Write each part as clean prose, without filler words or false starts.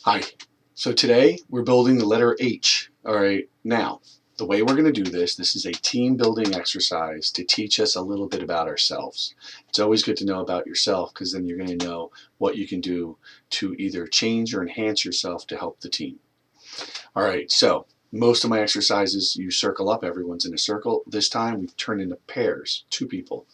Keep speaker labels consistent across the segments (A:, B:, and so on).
A: Hi. So today we're building the letter H. All right. Now, the way we're going to do this is a team building exercise to teach us a little bit about ourselves. It's always good to know about yourself because then you're going to know what you can do to either change or enhance yourself to help the team. All right. So most of my exercises, you circle up, everyone's in a circle. This time we turn into pairs, two people.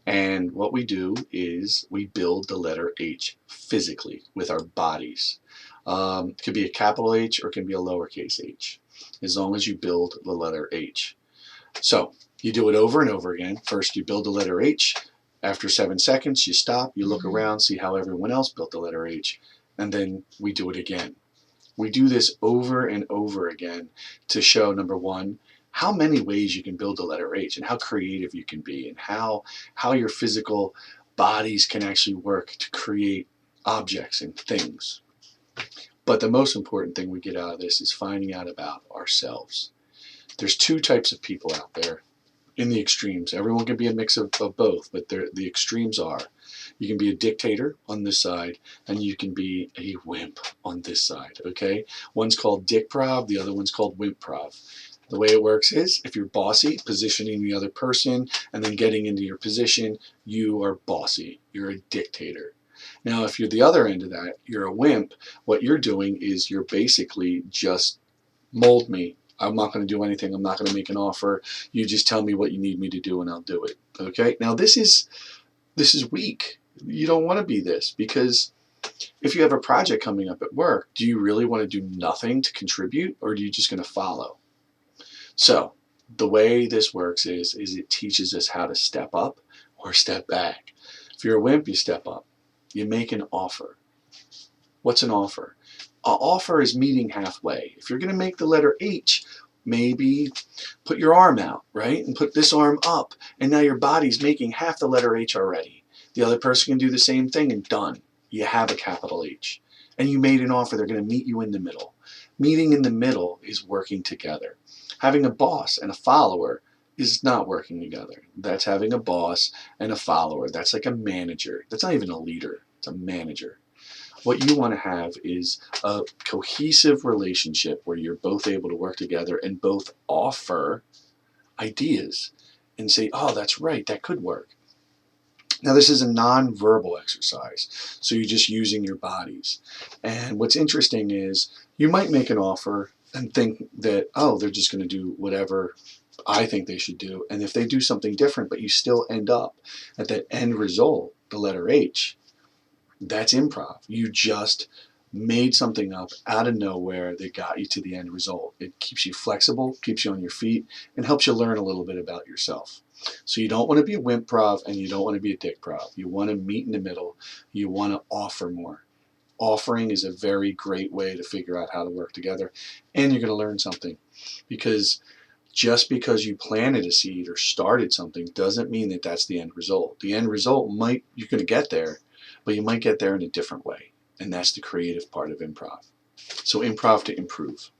A: And what we do is we build the letter H physically with our bodies. It could be a capital H or it can be a lowercase h, as long as you build the letter H. So you do it over and over again. First you build the letter H. After 7 seconds you stop, you look around, see how everyone else built the letter H, and then we do it again. We do this over and over again to show, number one, how many ways you can build the letter H and how creative you can be and how your physical bodies can actually work to create objects and things. But the most important thing we get out of this is finding out about ourselves. There's two types of people out there in the extremes. Everyone can be a mix of both, but the extremes are, you can be a dictator on this side and you can be a wimp on this side, okay? One's called dick-prov, the other one's called wimp-prov. The way it works is, if you're bossy, positioning the other person and then getting into your position, you are bossy. You're a dictator. Now, if you're the other end of that, you're a wimp, what you're doing is you're basically just mold me. I'm not going to do anything. I'm not going to make an offer. You just tell me what you need me to do and I'll do it. Okay? Now this is weak. You don't want to be this, because if you have a project coming up at work, do you really want to do nothing to contribute, or are you just going to follow? So the way this works is it teaches us how to step up or step back. If you're a wimp, you step up. You make an offer. What's an offer? An offer is meeting halfway. If you're going to make the letter H, maybe put your arm out, right? And put this arm up. And now your body's making half the letter H already. The other person can do the same thing and done. You have a capital H. And you made an offer. They're going to meet you in the middle. Meeting in the middle is working together. Having a boss and a follower is not working together. That's having a boss and a follower. That's like a manager. That's not even a leader. It's a manager. What you want to have is a cohesive relationship where you're both able to work together and both offer ideas and say, oh, that's right, that could work. Now, this is a non-verbal exercise, so you're just using your bodies. And what's interesting is you might make an offer and think that, oh, they're just going to do whatever I think they should do. And if they do something different, but you still end up at that end result, the letter H, that's improv. You just made something up out of nowhere that got you to the end result. It keeps you flexible, keeps you on your feet, and helps you learn a little bit about yourself. So you don't want to be a wimp-prov and you don't want to be a dick-prov. You want to meet in the middle. You want to offer more. Offering is a very great way to figure out how to work together, and you're going to learn something, because just because you planted a seed or started something doesn't mean that that's the end result. The end result you're going to get there, but you might get there in a different way. And that's the creative part of improv. So improv to improve.